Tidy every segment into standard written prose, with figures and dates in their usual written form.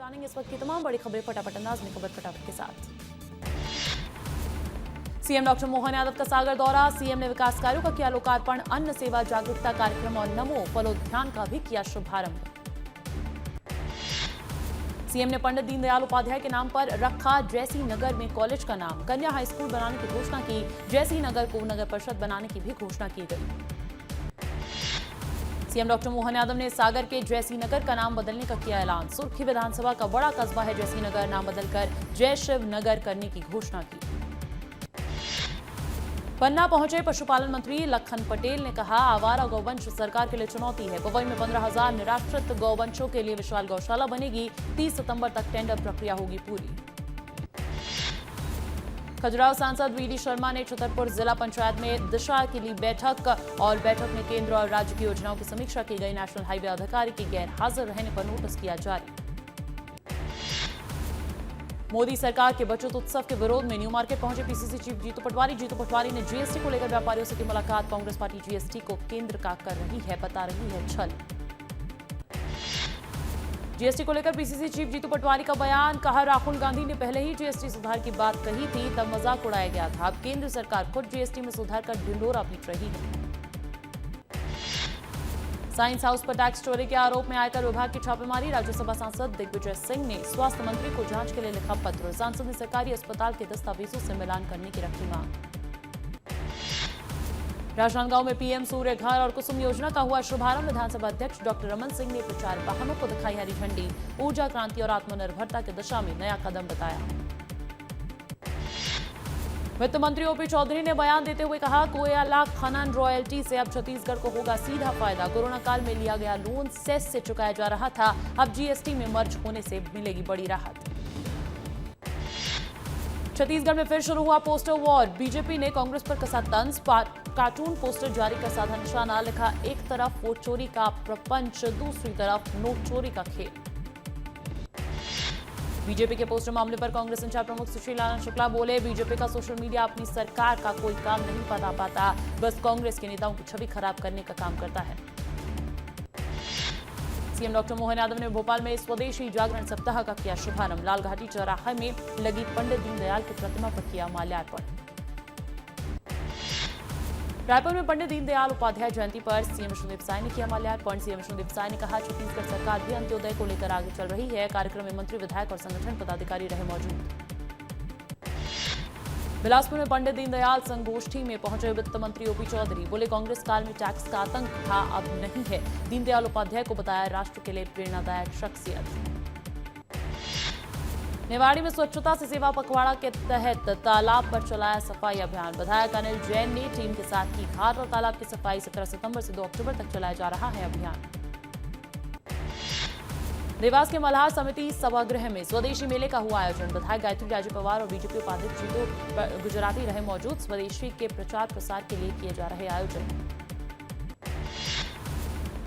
जानेंगे इस वक्त की तमाम बड़ी खबरें फटाफट अंदाज में, खबर फटाफट के साथ। सीएम डॉक्टर मोहन यादव का सागर दौरा, सीएम ने विकास कार्यों का किया लोकार्पण, अन्न सेवा जागरूकता कार्यक्रम और नमो फलोद्यान का भी किया शुभारंभ। सीएम ने पंडित दीनदयाल उपाध्याय के नाम पर रखा जैसी नगर में कॉलेज का नाम, कन्या हाई स्कूल बनाने की घोषणा की, जैसी नगर को नगर परिषद बनाने की भी घोषणा की गई। सीएम डॉक्टर मोहन यादव ने सागर के जैसी नगर का नाम बदलने का किया ऐलान, सुर्खी विधानसभा का बड़ा कस्बा है जैसी नगर, नाम बदलकर जय शिव नगर करने की घोषणा की। पन्ना पहुंचे पशुपालन मंत्री लखन पटेल ने कहा, आवारा गौवंश सरकार के लिए चुनौती है। पवई में 15,000 निराश्रित गौवंशों के लिए विशाल गौशाला बनेगी, 30 सितंबर तक टेंडर प्रक्रिया होगी पूरी। खजुराहो सांसद वीडी शर्मा ने छतरपुर जिला पंचायत में दिशा के लिए बैठक और बैठक में केंद्र और राज्य की योजनाओं की समीक्षा की गई। नेशनल हाईवे अधिकारी के गैर हाजिर रहने पर नोटिस किया जारी। मोदी सरकार के बचत उत्सव के विरोध में न्यू मार्केट पहुंचे पीसीसी चीफ जीतू पटवारी ने जीएसटी को लेकर व्यापारियों से की मुलाकात, कांग्रेस पार्टी जीएसटी को केंद्र का कर रही है, बता रही है छल। जीएसटी को लेकर पीसीसी चीफ जीतू पटवारी का बयान, कहा राहुल गांधी ने पहले ही जीएसटी सुधार की बात कही थी, तब मजाक उड़ाया गया था, अब केंद्र सरकार खुद जीएसटी में सुधार कर ढिंढोरा पीट रही है। साइंस हाउस पर टैक्स चोरी के आरोप में आयकर विभाग की छापेमारी, राज्यसभा सांसद दिग्विजय सिंह ने स्वास्थ्य मंत्री को जांच के लिए लिखा पत्र, सांसद ने सरकारी अस्पताल के दस्तावेजों से मिलान करने की रखी मांग। राजनांदगांव में पीएम सूर्य घर और कुसुम योजना का हुआ शुभारंभ, विधानसभा अध्यक्ष डॉक्टर रमन सिंह ने प्रचार वाहनों को दिखाई हरी झंडी, ऊर्जा क्रांति और आत्मनिर्भरता की दिशा में नया कदम बताया। वित्त मंत्री ओपी चौधरी ने बयान देते हुए कहा, कोयला खनन रॉयल्टी से अब छत्तीसगढ़ को होगा सीधा फायदा, कोरोना काल में लिया गया लोन सेस से चुकाया जा रहा था, अब जीएसटी में मर्ज होने से मिलेगी बड़ी राहत। छत्तीसगढ़ में फिर शुरू हुआ पोस्टर वॉर, बीजेपी ने कांग्रेस पर कसा तंज, कार्टून पोस्टर जारी कर साधा निशाना, लिखा एक तरफ वोट चोरी का प्रपंच, दूसरी तरफ नोट चोरी का खेल। बीजेपी के पोस्टर मामले पर कांग्रेस संचार प्रमुख सुशील आनंद शुक्ला बोले, बीजेपी का सोशल मीडिया अपनी सरकार का कोई काम नहीं बता पाता, बस कांग्रेस के नेताओं की छवि खराब करने का काम करता है। सीएम डॉक्टर मोहन यादव ने भोपाल में स्वदेशी जागरण सप्ताह का किया शुभारंभ, लालघाटी चौराहे में लगी पंडित दीनदयाल की प्रतिमा पर किया माल्यार्पण। रायपुर में पंडित दीनदयाल उपाध्याय जयंती पर सीएम विष्णुदेव साय ने किया माल्यार्पण, सीएम विष्णुदेव साय ने कहा, छत्तीसगढ़ सरकार भी अंत्योदय को लेकर आगे चल रही है, कार्यक्रम में मंत्री विधायक और संगठन पदाधिकारी रहे मौजूद। बिलासपुर में पंडित दीनदयाल संगोष्ठी में पहुंचे वित्त मंत्री ओपी चौधरी, बोले कांग्रेस काल में टैक्स का आतंक था, अब नहीं है, दीनदयाल उपाध्याय को बताया राष्ट्र के लिए प्रेरणादायक शख्सियत। निवाड़ी में स्वच्छता से सेवा पखवाड़ा के तहत तालाब पर चलाया सफाई अभियान, विधायक अनिल जैन ने टीम के साथ की घाट और तालाब की सफाई, 17 सितंबर से 2 अक्टूबर तक चलाया जा रहा है अभियान। देवास के मल्हार समिति सभागृह में स्वदेशी मेले का हुआ आयोजन, विधायक गायत्री राजे पवार और बीजेपी उपाध्यक्ष जीतू गुजराती रहे मौजूद, स्वदेशी के प्रचार प्रसार के लिए किए जा रहे आयोजन।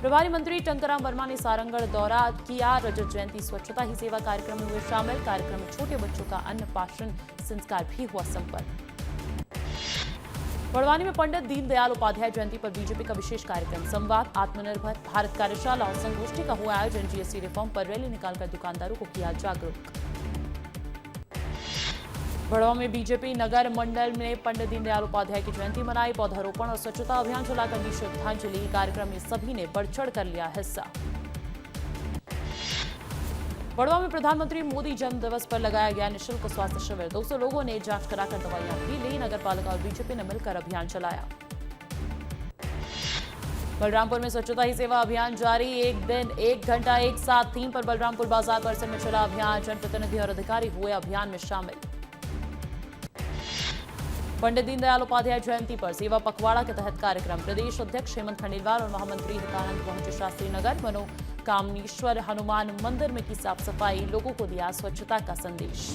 प्रभारी मंत्री टंकराम वर्मा ने सारंगढ़ दौरा किया, रजत जयंती स्वच्छता ही सेवा कार्यक्रम में हुए शामिल, कार्यक्रम में छोटे बच्चों का अन्नप्राशन संस्कार भी हुआ संपन्न। बड़वानी में पंडित दीनदयाल उपाध्याय जयंती पर बीजेपी का विशेष कार्यक्रम, संवाद, आत्मनिर्भर भारत कार्यशाला और संगोष्ठी का हुआ आयोजन, जीएसटी रिफॉर्म पर रैली निकालकर दुकानदारों को किया जागरूक। बड़वा में बीजेपी नगर मंडल में पंडित दीनदयाल उपाध्याय की जयंती मनाई, पौधारोपण और स्वच्छता अभियान चलाकर दी श्रद्धांजलि, कार्यक्रम में सभी ने बढ़ चढ़ कर लिया हिस्सा। बड़वा में प्रधानमंत्री मोदी जन्म दिवस पर लगाया गया निःशुल्क स्वास्थ्य शिविर, 200 लोगों ने जांच कराकर दवाइयां भी ली, नगर पालिका और बीजेपी ने मिलकर अभियान चलाया। बलरामपुर में स्वच्छता ही सेवा अभियान जारी, एक दिन एक घंटा एक साथ थीम पर बलरामपुर बाजार परिसर में चला अभियान, जनप्रतिनिधि और अधिकारी हुए अभियान में शामिल। पंडित दीनदयाल उपाध्याय जयंती पर सेवा पखवाड़ा के तहत कार्यक्रम, प्रदेश अध्यक्ष हेमंत खंडेलवाल और महामंत्री हितानंद पहुंचे शास्त्री नगर, मनोकामनेश्वर हनुमान मंदिर में की साफ सफाई, लोगों को दिया स्वच्छता का संदेश।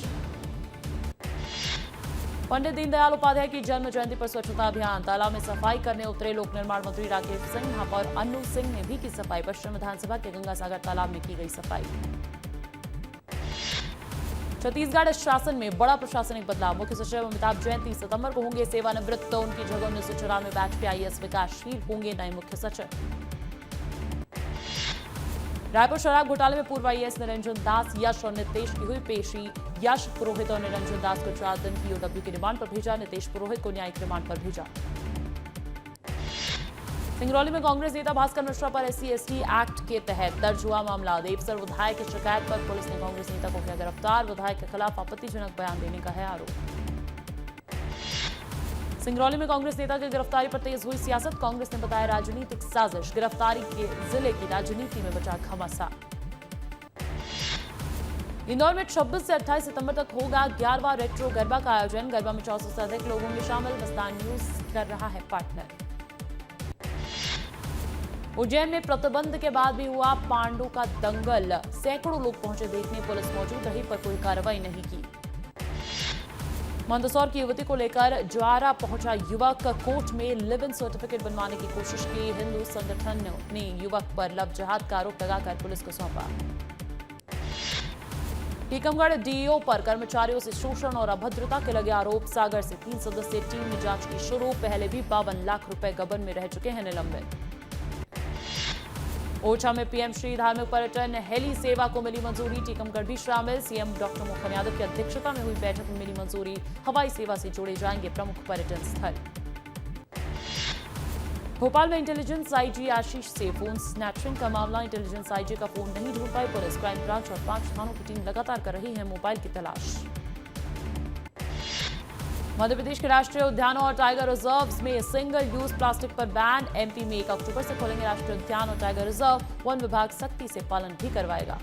पंडित दीनदयाल उपाध्याय की जन्म जयंती पर स्वच्छता अभियान, तालाब में सफाई करने उतरे लोक निर्माण मंत्री राकेश सिंह, महापौर अन्नू सिंह ने भी की सफाई, पश्चिम विधानसभा के गंगासागर तालाब में की गई सफाई। छत्तीसगढ़ शासन में बड़ा प्रशासनिक बदलाव, मुख्य सचिव अमिताभ जैन 30 सितंबर को होंगे सेवानिवृत्त, तो उनकी जगह 1994 बैच के आईएएस विकासशील होंगे नए मुख्य सचिव। रायपुर शराब घोटाले में पूर्व आईएएस निरंजन दास, यश और नितेश की हुई पेशी। यश पुरोहित और निरंजन दास को 4 दिन पीओडब्ल्यू की रिमांड पर भेजा। नितेश पुरोहित को न्यायिक रिमांड पर भेजा। सिंगरौली में कांग्रेस नेता भास्कर मिश्रा पर SC/ST एक्ट के तहत दर्ज हुआ मामला। देवसर विधायक की शिकायत पर पुलिस ने कांग्रेस नेता को किया गिरफ्तार। विधायक के खिलाफ आपत्तिजनक बयान देने का है आरोप। सिंगरौली में कांग्रेस नेता की गिरफ्तारी पर तेज हुई सियासत। कांग्रेस ने बताया राजनीतिक साजिश। गिरफ्तारी के जिले की राजनीति में बचा घमासान। इंदौर में 26 से 28 सितंबर तक होगा 11वां रेट्रो गरबा का आयोजन। गरबा में 400 से अधिक लोग होंगे शामिल। मस्तान न्यूज कर रहा है पार्टनर। उज्जैन में प्रतिबंध के बाद भी हुआ पांडु का दंगल। सैकड़ों लोग पहुंचे देखने, पुलिस मौजूद रही पर कोई कार्रवाई नहीं की। मंदसौर की युवती को लेकर ज्वारा पहुंचा युवक। कोर्ट में लिव इन सर्टिफिकेट बनवाने की कोशिश की। हिंदू संगठन ने युवक पर लव जिहाद का आरोप लगाकर पुलिस को सौंपा। टीकमगढ़ डीईओ पर कर्मचारियों से शोषण और अभद्रता के लगे आरोप। सागर से 3 सदस्यीय टीम ने जांच की शुरू। पहले भी 52 लाख रुपए गबन में रह चुके हैं निलंबित। ओरछा में पीएम श्री धार्मिक पर्यटन हेली सेवा को मिली मंजूरी। टीकमगढ़ भी शामिल। सीएम डॉक्टर मोहन यादव की अध्यक्षता में हुई बैठक में मिली मंजूरी। हवाई सेवा से जोड़े जाएंगे प्रमुख पर्यटन स्थल। भोपाल में इंटेलिजेंस आईजी आशीष से फोन स्नैचिंग का मामला। इंटेलिजेंस आईजी का फोन नहीं ढूंढ पाई पुलिस। क्राइम ब्रांच और 5 थानों की टीम लगातार कर रही है मोबाइल की तलाश। मध्य प्रदेश के राष्ट्रीय उद्यानों और टाइगर रिजर्व्स में सिंगल यूज प्लास्टिक पर बैन। एमपी में 1 अक्टूबर से खोलेंगे राष्ट्रीय उद्यान और टाइगर रिजर्व। वन विभाग सख्ती से पालन भी करवाएगा।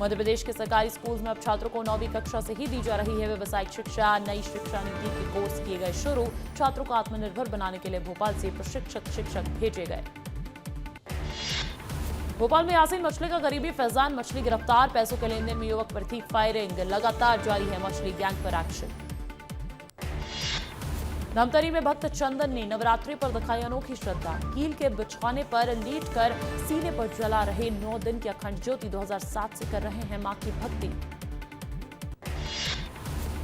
मध्य प्रदेश के सरकारी स्कूल में अब छात्रों को 9वीं कक्षा से ही दी जा रही है व्यावसायिक शिक्षा। नई शिक्षा नीति के कोर्स किए गए शुरू। छात्रों को आत्मनिर्भर बनाने के लिए भोपाल से प्रशिक्षक शिक्षक भेजे गए। भोपाल में यासीन मछली का करीबी फैजान मछली गिरफ्तार। पैसों के लेन देन में युवक पर थी फायरिंग। लगातार जारी है मछली गैंग पर एक्शन। धमतरी में भक्त चंदन ने नवरात्रि पर दिखाई अनोखी श्रद्धा। कील के बिछौने पर लेटकर सीने पर जला रहे 9 दिन की अखंड ज्योति। 2007 से कर रहे हैं मां की भक्ति।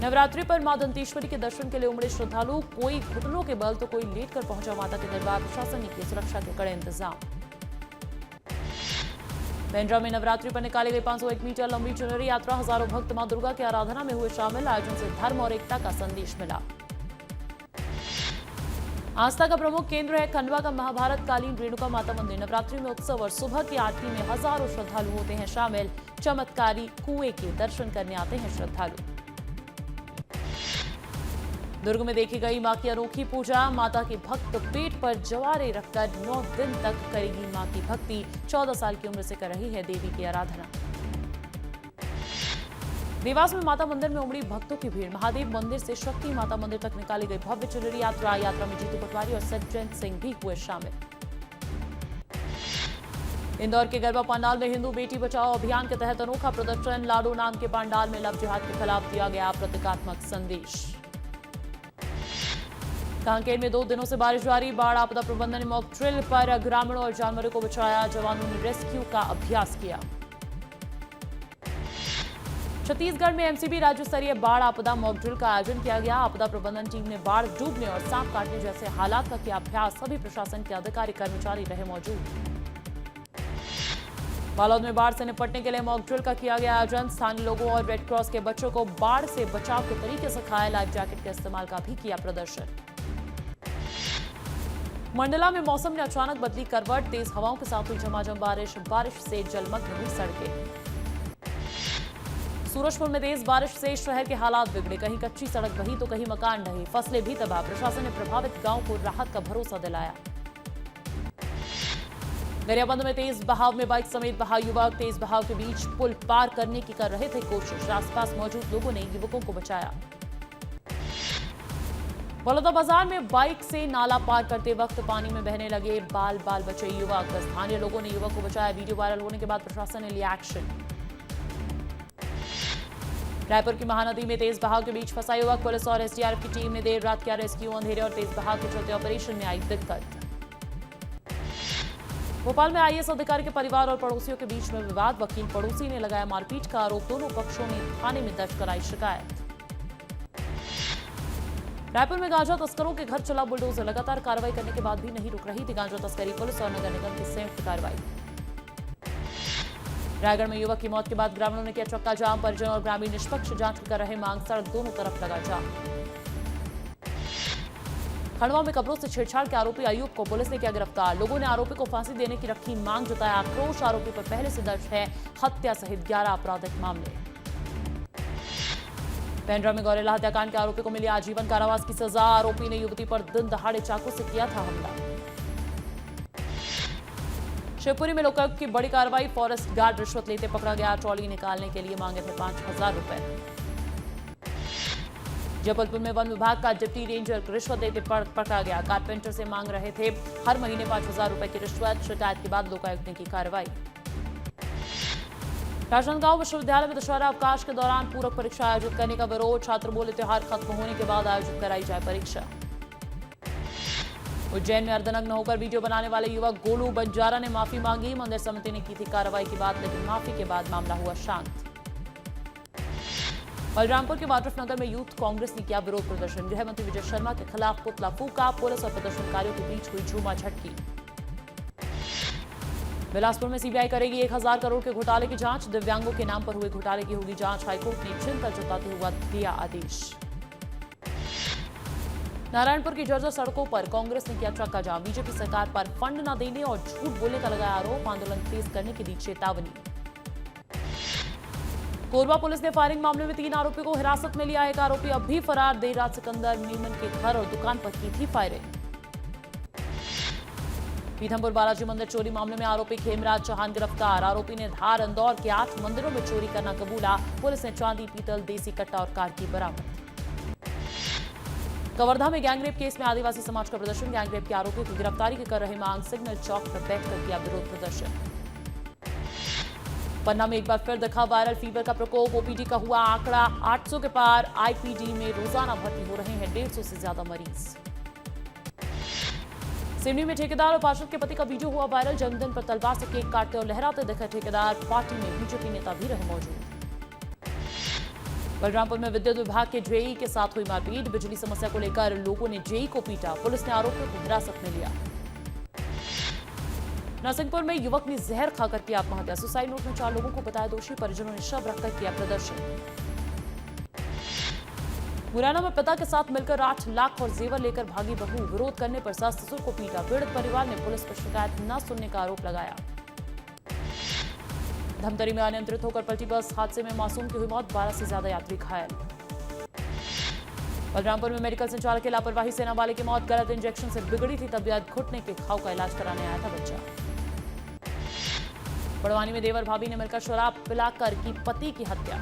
नवरात्रि पर मां दंतेश्वरी के दर्शन के लिए उमड़े श्रद्धालु। कोई घुटनों के बल तो कोई लेटकर पहुंचा माता के दरबार। प्रशासन ने किए सुरक्षा के कड़े इंतजाम। पेंड्रा में नवरात्रि पर निकाली गई 501 मीटर लंबी चुनरी यात्रा। हजारों भक्त मां दुर्गा की आराधना में हुए शामिल। आयोजन से धर्म और एकता का संदेश मिला। आस्था का प्रमुख केंद्र है खंडवा का महाभारत कालीन रेणुका माता मंदिर। नवरात्रि में उत्सव और सुबह की आरती में हजारों श्रद्धालु होते हैं शामिल। चमत्कारी कुएं के दर्शन करने आते हैं श्रद्धालु। दुर्ग में देखी गई मां की अनोखी पूजा। माता के भक्त पेट पर जवारे रखकर 9 दिन तक करेगी मां की भक्ति। 14 साल की उम्र से कर रही है देवी की आराधना। देवास में माता मंदिर में उमड़ी भक्तों की भीड़। महादेव मंदिर से शक्ति माता मंदिर तक निकाली गई भव्य चुनरी यात्रा। यात्रा में जीतू पटवारी और सज्जन सिंह भी हुए शामिल। इंदौर के गरबा पंडाल में हिंदू बेटी बचाओ अभियान के तहत अनोखा प्रदर्शन। लाडो नाम के पंडाल में लव जिहाद के खिलाफ दिया गया प्रतीकात्मक संदेश। कांकेर में 2 दिनों से बारिश जारी। बाढ़ आपदा प्रबंधन ने मॉक ड्रिल पर ग्रामीणों और जानवरों को बचाया। जवानों ने रेस्क्यू का अभ्यास किया। छत्तीसगढ़ में एमसीबी राज्य स्तरीय बाढ़ आपदा मॉक ड्रिल का आयोजन किया गया। आपदा प्रबंधन टीम ने बाढ़ डूबने और सांप काटने जैसे हालात का किया अभ्यास। सभी प्रशासन के अधिकारी कर्मचारी रहे मौजूद। बालोद में बाढ़ से निपटने के लिए मॉक ड्रिल का किया गया आयोजन। स्थानीय लोगों और रेड क्रॉस के बच्चों को बाढ़ से बचाव के तरीके सिखाए। लाइफ जैकेट के इस्तेमाल का भी किया प्रदर्शन। मंडला में मौसम ने अचानक बदली करवट। तेज हवाओं के साथ हुई झमाझम बारिश। बारिश से जलमग्न हुई सड़कें। सूरजपुर में तेज बारिश से शहर के हालात बिगड़े। कहीं कच्ची सड़क बही तो कहीं मकान ढहे। फसलें भी तबाह। प्रशासन ने प्रभावित गांव को राहत का भरोसा दिलाया। गरियाबंद में तेज बहाव में बाइक समेत बहा युवक। तेज बहाव के बीच पुल पार करने की कर रहे थे कोशिश। आसपास मौजूद लोगों ने युवकों को बचाया। बलौदाबाजार में बाइक से नाला पार करते वक्त पानी में बहने लगे बाल बचे युवक। स्थानीय लोगों ने युवक को बचाया। वीडियो वायरल होने के बाद प्रशासन ने लिया एक्शन। रायपुर की महानदी में तेज बहाव के बीच फंसा युवक। पुलिस और एसडीआरएफ की टीम ने देर रात किया रेस्क्यू। अंधेरे और तेज बहाव के चलते ऑपरेशन में आई दिक्कत। भोपाल में आईएएस अधिकारी के परिवार और पड़ोसियों के बीच में विवाद। वकील पड़ोसी ने लगाया मारपीट का आरोप। दोनों पक्षों ने थाने में दर्ज कराई शिकायत। रायपुर में गांजा तस्करों के घर चला बुलडोजर, लगातार कार्रवाई करने के बाद भी नहीं रुक रही थी गांजा तस्करी। पुलिस और नगर निगम की संयुक्त कार्रवाई। रायगढ़ में युवक की मौत के बाद ग्रामीणों ने किया चक्का जाम, परिजन और ग्रामीण निष्पक्ष जांच कर रहे मांग, सड़क दोनों तरफ लगा जाम। खंडवा में कब्रों से छेड़छाड़ के आरोपी अयूब को पुलिस ने किया गिरफ्तार, लोगों ने आरोपी को फांसी देने की रखी मांग, जताया आक्रोश। आरोपी पर पहले से दर्ज है हत्या सहित 11 आपराधिक मामले। पेंड्रा में गौरेला हत्याकांड के आरोपी को मिली आजीवन कारावास की सजा, आरोपी ने युवती पर दिन दहाड़े चाकू से किया था हमला। शिवपुरी में लोकायुक्त की बड़ी कार्रवाई, फॉरेस्ट गार्ड रिश्वत लेते पकड़ा गया, ट्रॉली निकालने के लिए मांगे थे 5,000 रुपए। जबलपुर में वन विभाग का डिप्टी रेंजर रिश्वत देते पकड़ा गया, कारपेंटर से मांग रहे थे हर महीने 5,000 रुपए की रिश्वत, शिकायत के बाद लोकायुक्त ने की कार्रवाई। राजनांदगांव विश्वविद्यालय में दशहरा अवकाश के दौरान पूरक परीक्षा आयोजित करने का विरोध, छात्र बोले त्योहार खत्म होने के बाद आयोजित कराई जाए परीक्षा। उज्जैन में अर्धनग्न होकर वीडियो बनाने वाले युवक गोलू बंजारा ने माफी मांगी, मंदिर समिति ने की थी कार्रवाई की बात, लेकिन माफी के बाद मामला हुआ शांत। बलरामपुर के वाड्रफनगर में यूथ कांग्रेस ने किया विरोध प्रदर्शन, गृह मंत्री विजय शर्मा के खिलाफ पुतला फूका, पुलिस और प्रदर्शनकारियों के बीच हुई झूमाझटकी। बिलासपुर में सीबीआई करेगी 1,000 करोड़ के घोटाले की जांच, दिव्यांगों के नाम पर हुए घोटाले की होगी जांच, हाईकोर्ट ने चिंता जताते हुए दिया आदेश। नारायणपुर की जर्जर सड़कों पर कांग्रेस ने किया चक्का जाम, बीजेपी सरकार पर फंड न देने और झूठ बोलने का लगाया आरोप, आंदोलन तेज करने की दी चेतावनी। कोरबा पुलिस ने फायरिंग मामले में 3 आरोपियों को हिरासत में लिया, एक आरोपी अब भी फरार, देर रात सिकंदर मीमन के घर और दुकान पर की थी फायरिंग। पीथमपुर बालाजी मंदिर चोरी मामले में आरोपी खेमराज चौहान गिरफ्तार, आरोपी ने धार इंदौर के 8 मंदिरों में चोरी करना कबूला, पुलिस ने चांदी, पीतल, देसी कट्टा और कार की बरामद। कवर्धा में गैंगरेप केस में आदिवासी समाज का प्रदर्शन, गैंगरेप के आरोपियों की गिरफ्तारी की कर रहे मांग, सिग्नल चौक पर बैठकर किया विरोध प्रदर्शन। पन्ना में एक बार फिर दिखा वायरल फीवर का प्रकोप, ओपीडी का हुआ आंकड़ा 800 के पार, आईपीडी में रोजाना भर्ती हो रहे हैं 150 से ज्यादा मरीज। सिवनी में ठेकेदार और पार्षद के पति का वीडियो हुआ वायरल, जन्मदिन पर तलवार से केक काटते और लहराते दिखे ठेकेदार, पार्टी में बीजेपी नेता भी रहे मौजूद। बलरामपुर में विद्युत विभाग के जेई के साथ हुई मारपीट, बिजली समस्या को लेकर लोगों ने जेई को पीटा, पुलिस ने आरोपियों को हिरासत में लिया। नरसिंहपुर में युवक ने जहर खाकर की आत्महत्या, सुसाइड नोट में 4 लोगों को बताया दोषी, परिजनों ने शव रखकर किया प्रदर्शन। मुरैना में पिता के साथ मिलकर 8 लाख और जेवर लेकर भागी बहू, विरोध करने पर सास ससुर को पीटा, पीड़ित परिवार ने पुलिस पर शिकायत न सुनने का आरोप लगाया। धमतरी में अनियंत्रित होकर पलटी बस, हादसे में मासूम की हुई मौत, 12 से ज्यादा यात्री घायल। बलरामपुर में मेडिकल संचालक की लापरवाही से नाबालिग की मौत, गलत इंजेक्शन से बिगड़ी थी तबीयत, घुटने के घाव का इलाज कराने आया था बच्चा। बड़वानी में देवर भाभी ने मिलकर शराब पिलाकर की पति की हत्या।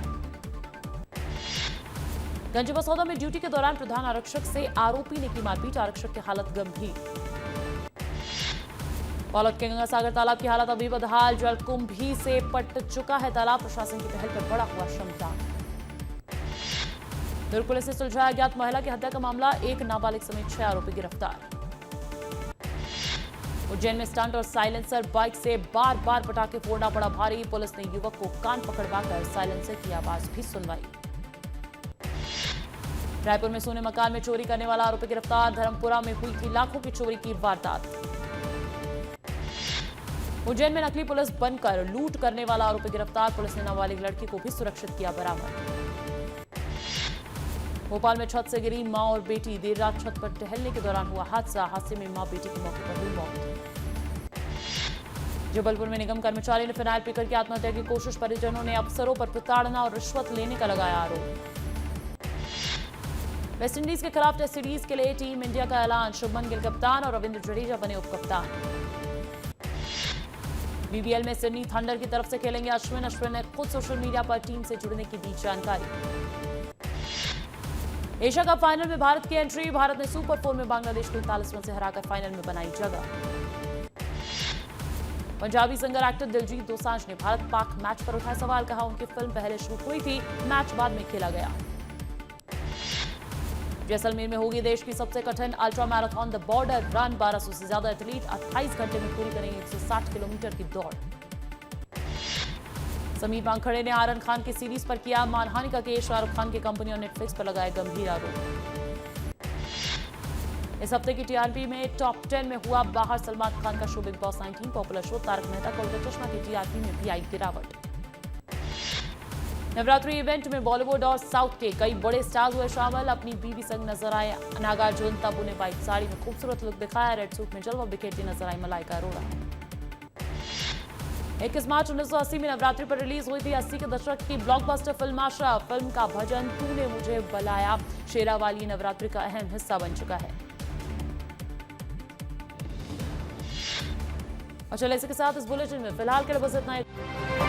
गंज बसौदा में ड्यूटी के दौरान प्रधान आरक्षक से आरोपी ने की मारपीट, आरक्षक की हालत गंभीर। पौलट के गंगासागर तालाब की हालत अभी बदहाल, जलकुंभी से पट चुका है तालाब, प्रशासन की पहल पर बड़ा हुआ श्रमदान। दुर्ग पुलिस ने सुलझाया अज्ञात महिला की हत्या का मामला, एक नाबालिग समेत 6 आरोपी गिरफ्तार। उज्जैन में स्टंट और साइलेंसर बाइक से बार बार पटाखे फोड़ना पड़ा भारी, पुलिस ने युवक को कान पकड़वाकर साइलेंसर की आवाज भी सुनवाई। रायपुर में सोने मकान में चोरी करने वाला आरोपी गिरफ्तार, धर्मपुरा में हुई थी लाखों की चोरी की वारदात। उज्जैन में नकली पुलिस बनकर लूट करने वाला आरोपी गिरफ्तार, पुलिस ने नाबालिग लड़की को भी सुरक्षित किया बरामद। भोपाल में छत से गिरी मां और बेटी, देर रात छत पर टहलने के दौरान हुआ हादसा, हादसे में मां बेटी की मौके पर हुई मौत। जबलपुर में निगम कर्मचारी ने फिनाइल पीकर की आत्महत्या की कोशिश, परिजनों ने अफसरों पर प्रताड़ना और रिश्वत लेने का लगाया आरोप। वेस्टइंडीज के खिलाफ टेस्ट सीरीज के लिए टीम इंडिया का ऐलान, शुभमन गिल कप्तान और रविंद्र जडेजा बने उप कप्तान। बीबीएल में सिडनी थंडर की तरफ से खेलेंगे अश्विन, अश्विन ने खुद सोशल मीडिया पर टीम से जुड़ने की दी जानकारी। एशिया कप फाइनल में भारत की एंट्री, भारत ने सुपर 4 में बांग्लादेश को 41 रन से हराकर फाइनल में बनाई जगह। पंजाबी सिंगर एक्टर दिलजीत दोसांझ ने भारत पाक मैच पर उठाया सवाल, कहा उनकी फिल्म पहले शूट हुई थी, मैच बाद में खेला गया। जैसलमेर में होगी देश की सबसे कठिन ultra marathon the border run, 1200 से ज्यादा एथलीट 28 घंटे में पूरी करेंगे 160 किलोमीटर की दौड़। समीर वानखेड़े ने आर्यन खान की सीरीज पर किया मानहानि का केस, शाहरुख खान की कंपनी और नेटफ्लिक्स पर लगाए गंभीर आरोप। इस हफ्ते की टीआरपी में टॉप 10 में हुआ बाहर सलमान खान का show Bigg Boss 19। Popular show Taarak Mehta Ka Ooltah चश्मा की टीआरपी में भी आई गिरावट। नवरात्रि इवेंट में बॉलीवुड और साउथ के कई बड़े स्टार्स हुए शामिल। अपनी बीवी संग नजर आए नागार्जुन, तब्बू ने व्हाइट साड़ी में खूबसूरत लुक दिखाया। रेड सूट में जलवा बिखेरती नजर आई मलाइका अरोड़ा। 21 मार्च 1980 में नवरात्रि पर रिलीज हुई थी 80 के दशक की ब्लॉकबस्टर फिल्म आशा। फिल्म का भजन तूने मुझे बुलाया शेरावाली नवरात्रि का अहम हिस्सा बन चुका है। और चले इसी के साथ इस बुलेटिन में फिलहाल के लिए बस इतना ही।